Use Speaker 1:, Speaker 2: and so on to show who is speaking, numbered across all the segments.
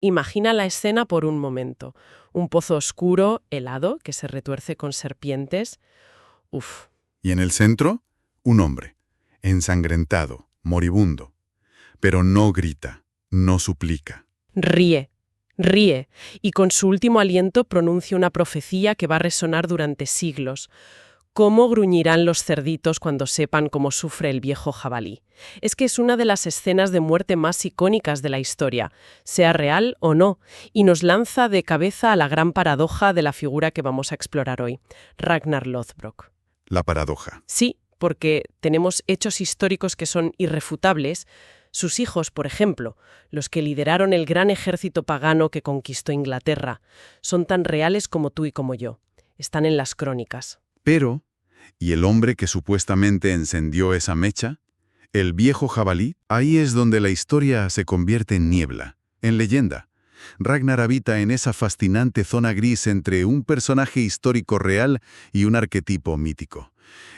Speaker 1: Imagina la escena por un momento. Un pozo oscuro, helado, que se retuerce con serpientes. Uf,
Speaker 2: Y en el centro, un hombre, ensangrentado, moribundo. Pero no grita, no suplica.
Speaker 1: ríe, ríe, y con su último aliento pronuncia una profecía que va a resonar durante siglos. ¿Cómo gruñirán los cerditos cuando sepan cómo sufre el viejo jabalí? Es que es una de las escenas de muerte más icónicas de la historia, sea real o no, y nos lanza de cabeza a la gran paradoja de la figura que vamos a explorar hoy, Ragnar Lothbrok.
Speaker 2: La paradoja.
Speaker 1: Sí, porque tenemos hechos históricos que son irrefutables. Sus hijos, por ejemplo, los que lideraron el gran ejército pagano que conquistó Inglaterra, son tan reales como tú y como yo. Están en las crónicas.
Speaker 2: Pero, ¿y el hombre que supuestamente encendió esa mecha? El viejo jabalí, ahí es donde la historia se convierte en niebla, en leyenda. Ragnar habita en esa fascinante zona gris entre un personaje histórico real y un arquetipo mítico.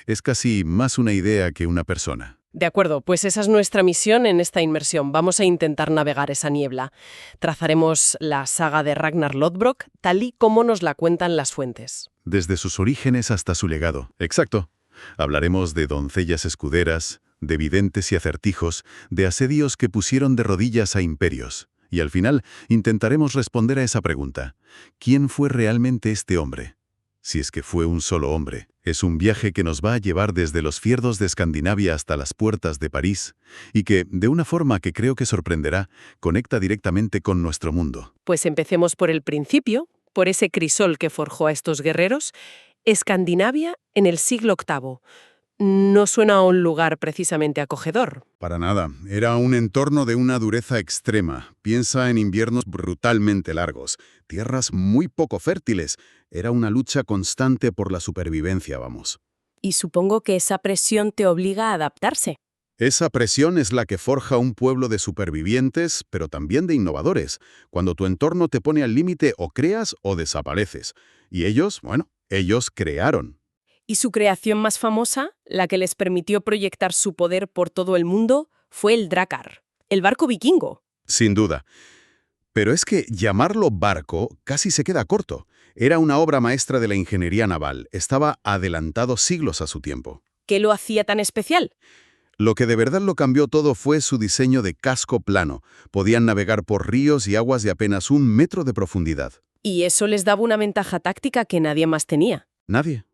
Speaker 2: Es casi más una idea que una persona.
Speaker 1: De acuerdo, pues esa es nuestra misión en esta inmersión. Vamos a intentar navegar esa niebla. Trazaremos la saga de Ragnar Lothbrok tal y como nos la cuentan las fuentes.
Speaker 2: Desde sus orígenes hasta su legado. Exacto. Hablaremos de doncellas escuderas, de videntes y acertijos, de asedios que pusieron de rodillas a imperios. Y al final intentaremos responder a esa pregunta. ¿Quién fue realmente este hombre? Si es que fue un solo hombre. Es un viaje que nos va a llevar desde los fiordos de Escandinavia hasta las puertas de París y que, de una forma que creo que sorprenderá, conecta directamente con nuestro mundo.
Speaker 1: Pues empecemos por el principio, por ese crisol que forjó a estos guerreros. Escandinavia en el siglo VIII. No suena a un lugar precisamente acogedor.
Speaker 2: Para nada. Era un entorno de una dureza extrema. Piensa en inviernos brutalmente largos, tierras muy poco fértiles. Era una lucha constante por la supervivencia, vamos.
Speaker 3: Y supongo que esa presión te obliga a adaptarse.
Speaker 2: Esa presión es la que forja un pueblo de supervivientes, pero también de innovadores. Cuando tu entorno te pone al límite, o creas o desapareces. Y ellos, bueno, ellos crearon.
Speaker 3: Y su creación más famosa, la que les permitió proyectar su poder por todo el mundo, fue el Drakkar, el barco vikingo.
Speaker 2: Sin duda. Pero es que llamarlo barco casi se queda corto. Era una obra maestra de la ingeniería naval. Estaba adelantado siglos a su tiempo.
Speaker 3: ¿Qué lo hacía tan especial?
Speaker 2: Lo que de verdad lo cambió todo fue su diseño de casco plano. Podían navegar por ríos y aguas de apenas 1 metro de profundidad.
Speaker 3: Y eso les daba una ventaja táctica que nadie más tenía.
Speaker 2: Nadie.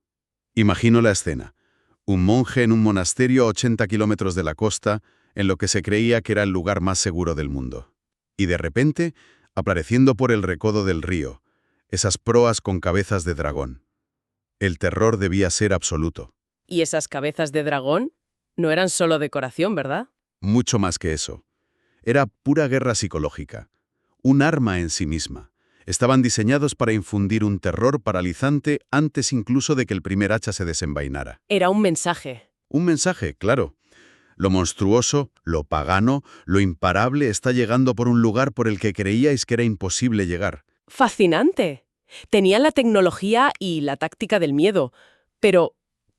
Speaker 2: Imagino la escena. Un monje en un monasterio a 80 kilómetros de la costa, en lo que se creía que era el lugar más seguro del mundo. Y de repente, apareciendo por el recodo del río, esas proas con cabezas de dragón. El terror debía ser absoluto.
Speaker 1: ¿Y esas cabezas de dragón? No eran solo decoración, ¿verdad?
Speaker 2: Mucho más que eso. Era pura guerra psicológica. Un arma en sí misma. Estaban diseñados para infundir un terror paralizante antes incluso de que el primer hacha se desenvainara.
Speaker 1: Era un mensaje.
Speaker 2: Un mensaje, claro. Lo monstruoso, lo pagano, lo imparable está llegando por un lugar por el que creíais que era imposible llegar.
Speaker 1: ¡Fascinante! Tenían la tecnología y la táctica del miedo. Pero,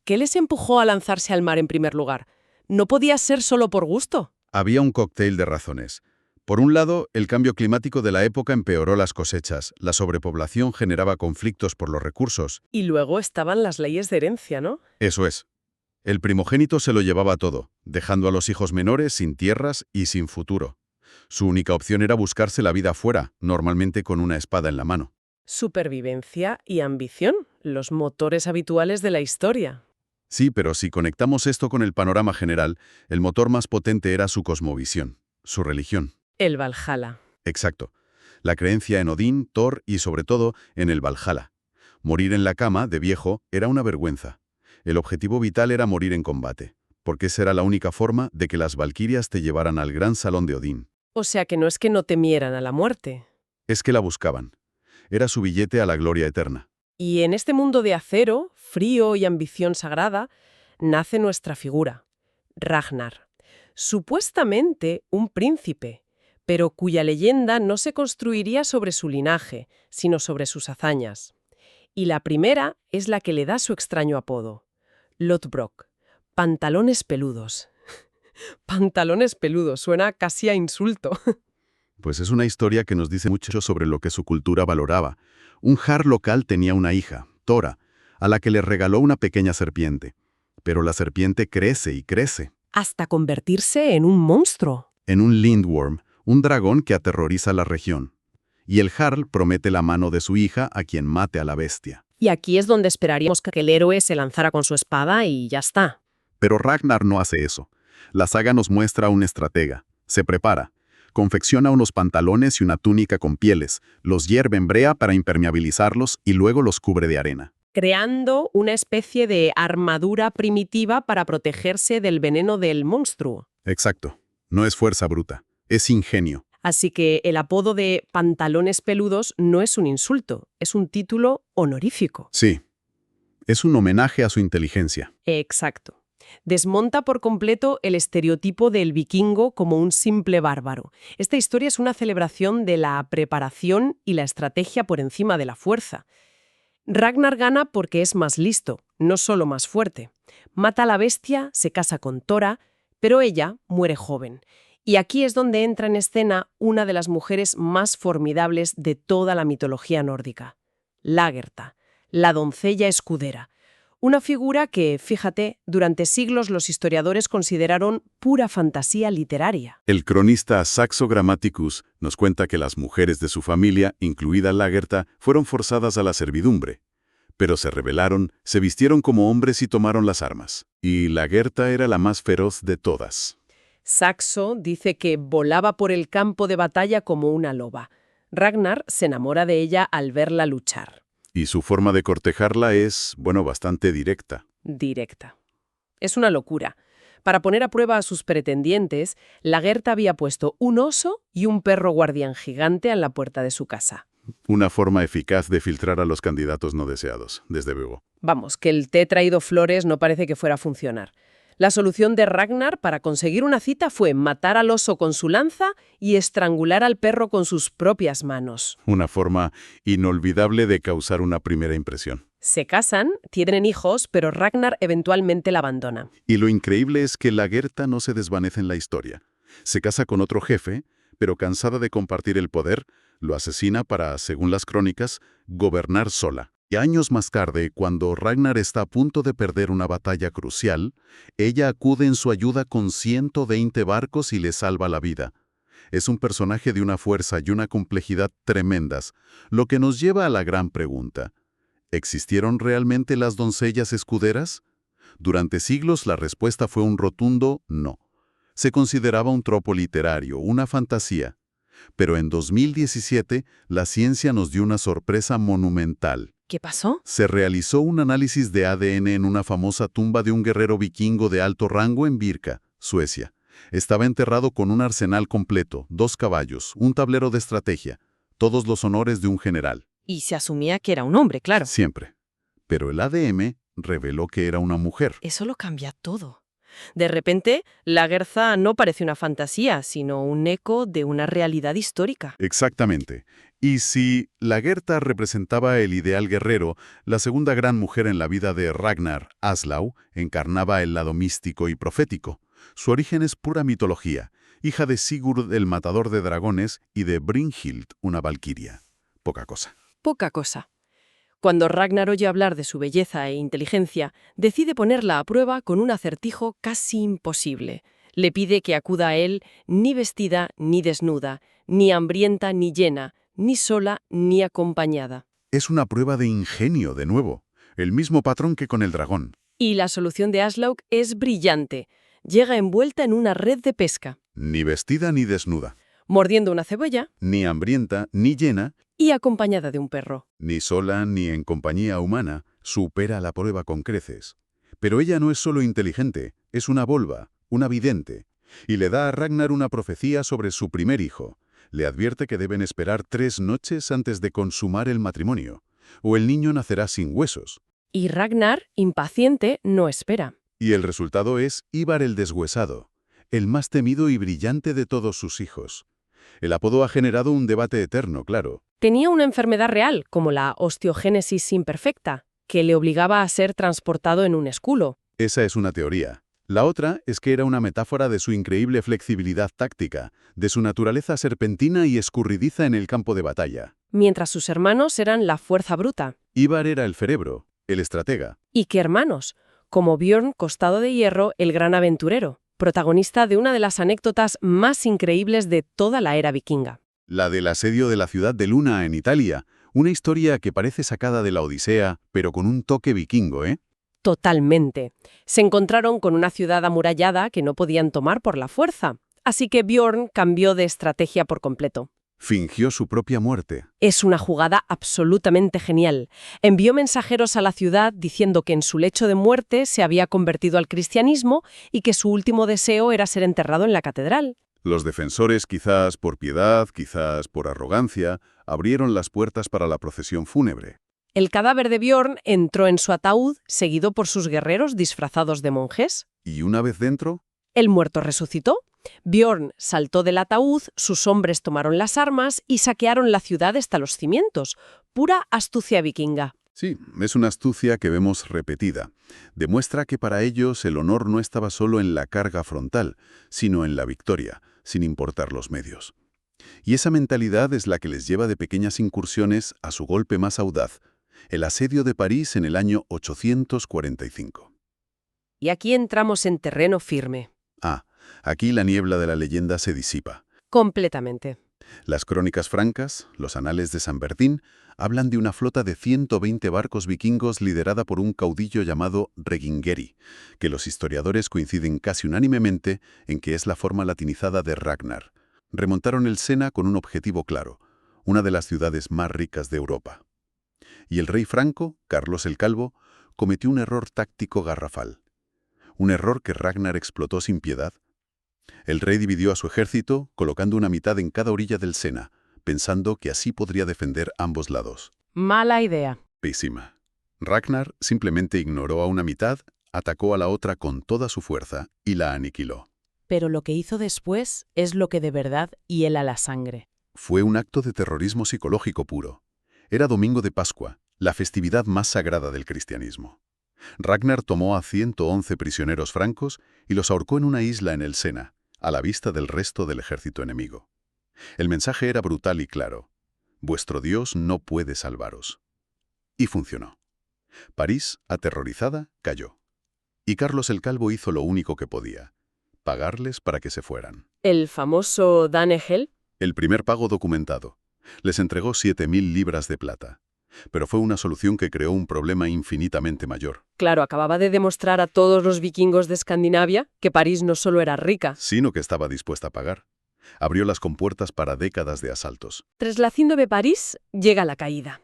Speaker 1: ¿qué les empujó a lanzarse al mar en primer lugar? ¿No podía ser solo por gusto?
Speaker 2: Había un cóctel de razones. Por un lado, el cambio climático de la época empeoró las cosechas, la sobrepoblación generaba conflictos por los recursos.
Speaker 1: Y luego estaban las leyes de herencia, ¿no?
Speaker 2: Eso es. El primogénito se lo llevaba todo, dejando a los hijos menores sin tierras y sin futuro. Su única opción era buscarse la vida afuera, normalmente con una espada en la mano.
Speaker 1: Supervivencia y ambición, los motores habituales de la historia.
Speaker 2: Sí, pero si conectamos esto con el panorama general, el motor más potente era su cosmovisión, su religión.
Speaker 1: El Valhalla.
Speaker 2: Exacto. La creencia en Odín, Thor y, sobre todo, en el Valhalla. Morir en la cama, de viejo, era una vergüenza. El objetivo vital era morir en combate, porque esa era la única forma de que las valquirias te llevaran al gran salón de Odín.
Speaker 1: O sea que no es que no temieran a la muerte.
Speaker 2: Es que la buscaban. Era su billete a la gloria eterna.
Speaker 1: Y en este mundo de acero, frío y ambición sagrada, nace nuestra figura, Ragnar. Supuestamente un príncipe, pero cuya leyenda no se construiría sobre su linaje, sino sobre sus hazañas. Y la primera es la que le da su extraño apodo, Lothbrok, pantalones peludos. Pantalones peludos, suena casi a insulto.
Speaker 2: Pues es una historia que nos dice mucho sobre lo que su cultura valoraba. Un Jarl local tenía una hija, Tora, a la que le regaló una pequeña serpiente. Pero la serpiente crece y crece.
Speaker 3: Hasta convertirse en un monstruo.
Speaker 2: En un Lindworm, un dragón que aterroriza la región. Y el Jarl promete la mano de su hija a quien mate a la bestia.
Speaker 3: Y aquí es donde esperaríamos que el héroe se lanzara con su espada y ya está.
Speaker 2: Pero Ragnar no hace eso. La saga nos muestra a un estratega. Se prepara. Confecciona unos pantalones y una túnica con pieles, los hierve en brea para impermeabilizarlos y luego los cubre de arena.
Speaker 3: Creando una especie de armadura primitiva para protegerse del veneno del monstruo.
Speaker 2: Exacto. No es fuerza bruta. Es ingenio.
Speaker 3: Así que el apodo de pantalones peludos no es un insulto, es un título honorífico.
Speaker 2: Sí. Es un homenaje a su inteligencia.
Speaker 3: Exacto. Desmonta por completo el estereotipo del vikingo como un simple bárbaro. Esta historia es una celebración de la preparación y la estrategia por encima de la fuerza. Ragnar gana porque es más listo, no solo más fuerte. Mata a la bestia, se casa con Tora, pero ella muere joven. Y aquí es donde entra en escena una de las mujeres más formidables de toda la mitología nórdica, Lagertha, la doncella escudera. Una figura que, fíjate, durante siglos los historiadores consideraron pura fantasía literaria.
Speaker 2: El cronista Saxo Grammaticus nos cuenta que las mujeres de su familia, incluida Lagertha, fueron forzadas a la servidumbre. Pero se rebelaron, se vistieron como hombres y tomaron las armas. Y Lagertha era la más feroz de todas.
Speaker 3: Saxo dice que volaba por el campo de batalla como una loba. Ragnar se enamora de ella al verla luchar.
Speaker 2: Y su forma de cortejarla es, bastante directa.
Speaker 3: Directa. Es una locura. Para poner a prueba a sus pretendientes, Lagertha había puesto un oso y un perro guardián gigante en la puerta de su casa.
Speaker 2: Una forma eficaz de filtrar a los candidatos no deseados, desde luego.
Speaker 3: Vamos, que el té traído flores no parece que fuera a funcionar. La solución de Ragnar para conseguir una cita fue matar al oso con su lanza y estrangular al perro con sus propias manos.
Speaker 2: Una forma inolvidable de causar una primera impresión.
Speaker 3: Se casan, tienen hijos, pero Ragnar eventualmente la abandona.
Speaker 2: Y lo increíble es que Lagertha no se desvanece en la historia. Se casa con otro jefe, pero cansada de compartir el poder, lo asesina para, según las crónicas, gobernar sola. Y años más tarde, cuando Ragnar está a punto de perder una batalla crucial, ella acude en su ayuda con 120 barcos y le salva la vida. Es un personaje de una fuerza y una complejidad tremendas, lo que nos lleva a la gran pregunta. ¿Existieron realmente las doncellas escuderas? Durante siglos la respuesta fue un rotundo no. Se consideraba un tropo literario, una fantasía. Pero en 2017, la ciencia nos dio una sorpresa monumental.
Speaker 3: ¿Qué pasó?
Speaker 2: Se realizó un análisis de ADN en una famosa tumba de un guerrero vikingo de alto rango en Birka, Suecia. Estaba enterrado con un arsenal completo, 2 caballos, un tablero de estrategia, todos los honores de un general.
Speaker 3: Y se asumía que era un hombre, claro.
Speaker 2: Siempre. Pero el ADN reveló que era una mujer.
Speaker 3: Eso lo cambia todo. De repente, Lagertha no parece una fantasía, sino un eco de una realidad histórica.
Speaker 2: Exactamente. Y si Lagertha representaba el ideal guerrero, la segunda gran mujer en la vida de Ragnar, Aslaug, encarnaba el lado místico y profético. Su origen es pura mitología, hija de Sigurd el matador de dragones y de Brynhild, una valquiria. Poca cosa.
Speaker 3: Poca cosa. Cuando Ragnar oye hablar de su belleza e inteligencia, decide ponerla a prueba con un acertijo casi imposible. Le pide que acuda a él ni vestida ni desnuda, ni hambrienta ni llena, ni sola ni acompañada.
Speaker 2: Es una prueba de ingenio, de nuevo. El mismo patrón que con el dragón.
Speaker 3: Y la solución de Aslaug es brillante. Llega envuelta en una red de pesca.
Speaker 2: Ni vestida ni desnuda.
Speaker 3: Mordiendo una cebolla.
Speaker 2: Ni hambrienta ni llena.
Speaker 3: Y acompañada de un perro.
Speaker 2: Ni sola ni en compañía humana, supera la prueba con creces. Pero ella no es solo inteligente, es una volva, una vidente. Y le da a Ragnar una profecía sobre su primer hijo. Le advierte que deben esperar 3 noches antes de consumar el matrimonio, o el niño nacerá sin huesos.
Speaker 3: Y Ragnar, impaciente, no espera.
Speaker 2: Y el resultado es Ivar el Deshuesado, el más temido y brillante de todos sus hijos. El apodo ha generado un debate eterno, claro.
Speaker 3: Tenía una enfermedad real, como la osteogénesis imperfecta, que le obligaba a ser transportado en un esculo.
Speaker 2: Esa es una teoría. La otra es que era una metáfora de su increíble flexibilidad táctica, de su naturaleza serpentina y escurridiza en el campo de batalla.
Speaker 3: Mientras sus hermanos eran la fuerza bruta.
Speaker 2: Ivar era el cerebro, el estratega.
Speaker 3: ¿Y qué hermanos? Como Björn Costado de Hierro, el gran aventurero, protagonista de una de las anécdotas más increíbles de toda la era vikinga.
Speaker 2: La del asedio de la ciudad de Luna en Italia, una historia que parece sacada de la Odisea, pero con un toque vikingo, ¿eh?
Speaker 3: Totalmente. Se encontraron con una ciudad amurallada que no podían tomar por la fuerza. Así que Björn cambió de estrategia por completo.
Speaker 2: Fingió su propia muerte.
Speaker 3: Es una jugada absolutamente genial. Envió mensajeros a la ciudad diciendo que en su lecho de muerte se había convertido al cristianismo y que su último deseo era ser enterrado en la catedral.
Speaker 2: Los defensores, quizás por piedad, quizás por arrogancia, abrieron las puertas para la procesión fúnebre.
Speaker 3: El cadáver de Björn entró en su ataúd, seguido por sus guerreros disfrazados de monjes.
Speaker 2: Y una vez dentro,
Speaker 3: El muerto resucitó. Björn saltó del ataúd, sus hombres tomaron las armas y saquearon la ciudad hasta los cimientos. Pura astucia vikinga.
Speaker 2: sí, es una astucia que vemos repetida. Demuestra que para ellos el honor no estaba solo en la carga frontal, sino en la victoria, sin importar los medios. Y esa mentalidad es la que les lleva de pequeñas incursiones a su golpe más audaz, el asedio de París en el año 845.
Speaker 3: Y aquí entramos en terreno firme.
Speaker 2: Aquí la niebla de la leyenda se disipa.
Speaker 3: Completamente.
Speaker 2: Las crónicas francas, los anales de San Bertín, hablan de una flota de 120 barcos vikingos liderada por un caudillo llamado Regingeri, que los historiadores coinciden casi unánimemente en que es la forma latinizada de Ragnar. Remontaron el Sena con un objetivo claro, una de las ciudades más ricas de Europa. Y el rey franco, Carlos el Calvo, cometió un error táctico garrafal. Un error que Ragnar explotó sin piedad. El rey dividió a su ejército, colocando una mitad en cada orilla del Sena, pensando que así podría defender ambos lados.
Speaker 3: Mala idea.
Speaker 2: Pésima. Ragnar simplemente ignoró a una mitad, atacó a la otra con toda su fuerza y la aniquiló.
Speaker 3: Pero lo que hizo después es lo que de verdad hiela la sangre.
Speaker 2: Fue un acto de terrorismo psicológico puro. Era domingo de Pascua, la festividad más sagrada del cristianismo. Ragnar tomó a 111 prisioneros francos y los ahorcó en una isla en el Sena, a la vista del resto del ejército enemigo. El mensaje era brutal y claro. Vuestro Dios no puede salvaros. Y funcionó. París, aterrorizada, cayó. Y Carlos el Calvo hizo lo único que podía: pagarles para que se fueran.
Speaker 3: ¿El famoso Danegeld?
Speaker 2: El primer pago documentado. Les entregó 7.000 libras de plata. Pero fue una solución que creó un problema infinitamente mayor.
Speaker 3: Claro, acababa de demostrar a todos los vikingos de Escandinavia que París no solo era rica.
Speaker 2: Sino que estaba dispuesta a pagar. Abrió las compuertas para décadas de asaltos.
Speaker 3: Tras la Cima de París, llega la caída.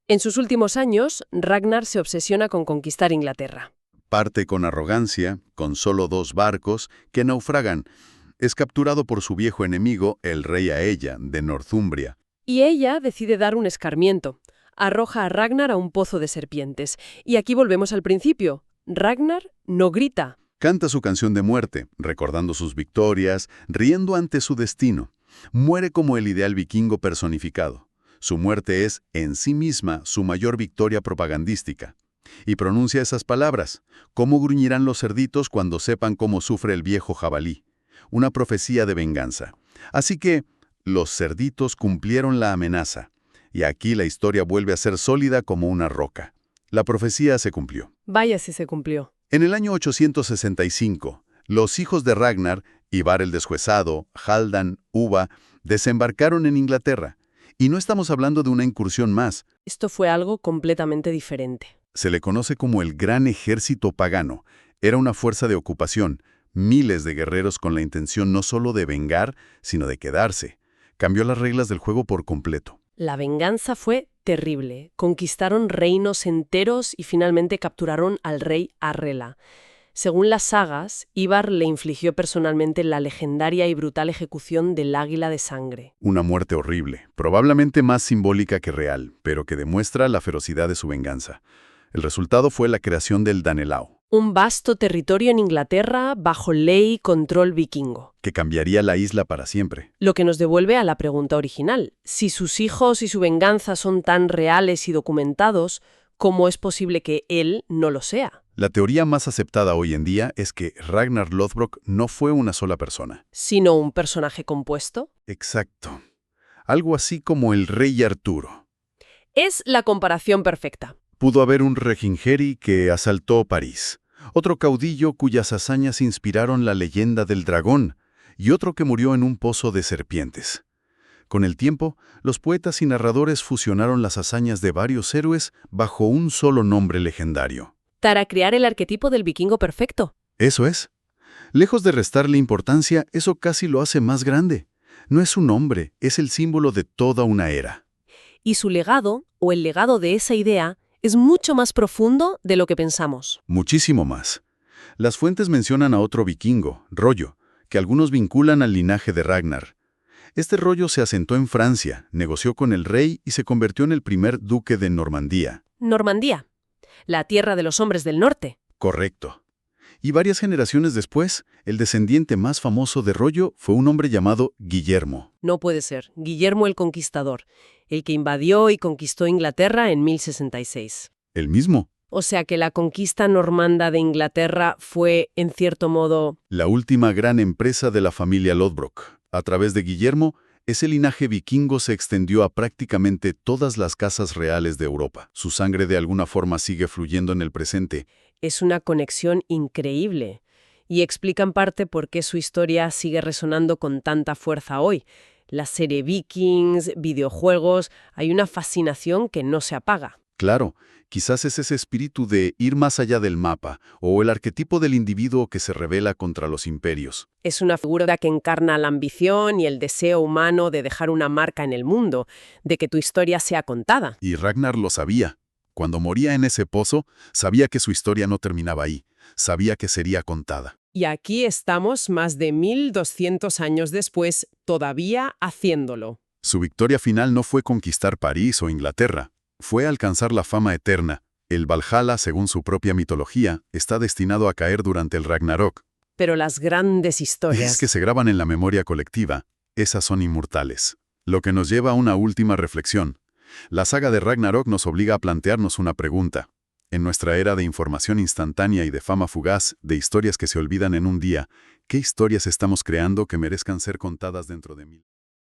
Speaker 3: En sus últimos años, Ragnar se obsesiona con conquistar Inglaterra.
Speaker 2: Parte con arrogancia, con solo 2 barcos, que naufragan. Es capturado por su viejo enemigo, el rey Aella, de Northumbria.
Speaker 3: Y ella decide dar un escarmiento. Arroja a Ragnar a un pozo de serpientes. Y aquí volvemos al principio. Ragnar no grita.
Speaker 2: Canta su canción de muerte, recordando sus victorias, riendo ante su destino. Muere como el ideal vikingo personificado. Su muerte es, en sí misma, su mayor victoria propagandística. Y pronuncia esas palabras: ¿cómo gruñirán los cerditos cuando sepan cómo sufre el viejo jabalí? Una profecía de venganza. Así que, los cerditos cumplieron la amenaza. Y aquí la historia vuelve a ser sólida como una roca. La profecía se cumplió.
Speaker 3: Vaya si se cumplió.
Speaker 2: En el año 865, los hijos de Ragnar, Ivar el Desjuezado, Haldan, Uva, desembarcaron en Inglaterra. Y no estamos hablando de una incursión más.
Speaker 3: Esto fue algo completamente diferente.
Speaker 2: Se le conoce como el Gran Ejército Pagano. Era una fuerza de ocupación, miles de guerreros con la intención no solo de vengar, sino de quedarse. Cambió las reglas del juego por completo.
Speaker 3: La venganza fue terrible. Conquistaron reinos enteros y finalmente capturaron al rey Arrela. Según las sagas, Ivar le infligió personalmente la legendaria y brutal ejecución del Águila de Sangre.
Speaker 2: Una muerte horrible, probablemente más simbólica que real, pero que demuestra la ferocidad de su venganza. El resultado fue la creación del Danelaw,
Speaker 3: Un vasto territorio en Inglaterra bajo ley y control vikingo.
Speaker 2: que cambiaría la isla para siempre.
Speaker 3: Lo que nos devuelve a la pregunta original. Si sus hijos y su venganza son tan reales y documentados, ¿Cómo es posible que él no lo sea?
Speaker 2: La teoría más aceptada hoy en día es que Ragnar Lothbrok no fue una sola persona.
Speaker 3: ¿Sino un personaje compuesto?
Speaker 2: Exacto. Algo así como el rey Arturo.
Speaker 3: Es la comparación perfecta.
Speaker 2: Pudo haber un Regingeri que asaltó París, otro caudillo cuyas hazañas inspiraron la leyenda del dragón, y otro que murió en un pozo de serpientes. Con el tiempo, los poetas y narradores fusionaron las hazañas de varios héroes bajo un solo nombre legendario.
Speaker 3: Para crear el arquetipo del vikingo perfecto.
Speaker 2: Eso es. Lejos de restarle importancia, eso casi lo hace más grande. No es un nombre, es el símbolo de toda una era.
Speaker 3: Y su legado, o el legado de esa idea, es mucho más profundo de lo que pensamos.
Speaker 2: Muchísimo más. Las fuentes mencionan a otro vikingo, Rollo, que algunos vinculan al linaje de Ragnar. Este Rollo se asentó en Francia, negoció con el rey y se convirtió en el primer duque de Normandía.
Speaker 3: Normandía, la tierra de los hombres del norte.
Speaker 2: Correcto. Y varias generaciones después, el descendiente más famoso de Rollo fue un hombre llamado Guillermo.
Speaker 3: No puede ser. Guillermo el Conquistador, el que invadió y conquistó Inglaterra en 1066.
Speaker 2: ¿El mismo?
Speaker 3: O sea que la conquista normanda de Inglaterra fue, en cierto modo...
Speaker 2: La última gran empresa de la familia Lothbrok. A través de Guillermo, ese linaje vikingo se extendió a prácticamente todas las casas reales de Europa. Su sangre de alguna forma sigue fluyendo en el presente.
Speaker 3: Es una conexión increíble. Y explica en parte por qué su historia sigue resonando con tanta fuerza hoy. La serie Vikings, videojuegos, hay una fascinación que no se apaga.
Speaker 2: Claro, quizás es ese espíritu de ir más allá del mapa, o el arquetipo del individuo que se rebela contra los imperios.
Speaker 3: Es una figura que encarna la ambición y el deseo humano de dejar una marca en el mundo, de que tu historia sea contada.
Speaker 2: Y Ragnar lo sabía. Cuando moría en ese pozo, sabía que su historia no terminaba ahí. Sabía que sería contada.
Speaker 1: Y aquí estamos más de 1200 años después, todavía haciéndolo.
Speaker 2: Su victoria final no fue conquistar París o Inglaterra. Fue alcanzar la fama eterna. El Valhalla, según su propia mitología, está destinado a caer durante el Ragnarok.
Speaker 3: Pero las grandes historias...
Speaker 2: Es que se graban en la memoria colectiva. Esas son inmortales. Lo que nos lleva a una última reflexión. La saga de Ragnarok nos obliga a plantearnos una pregunta. En nuestra era de información instantánea y de fama fugaz, de historias que se olvidan en un día, ¿qué historias estamos creando que merezcan ser contadas dentro de 1000?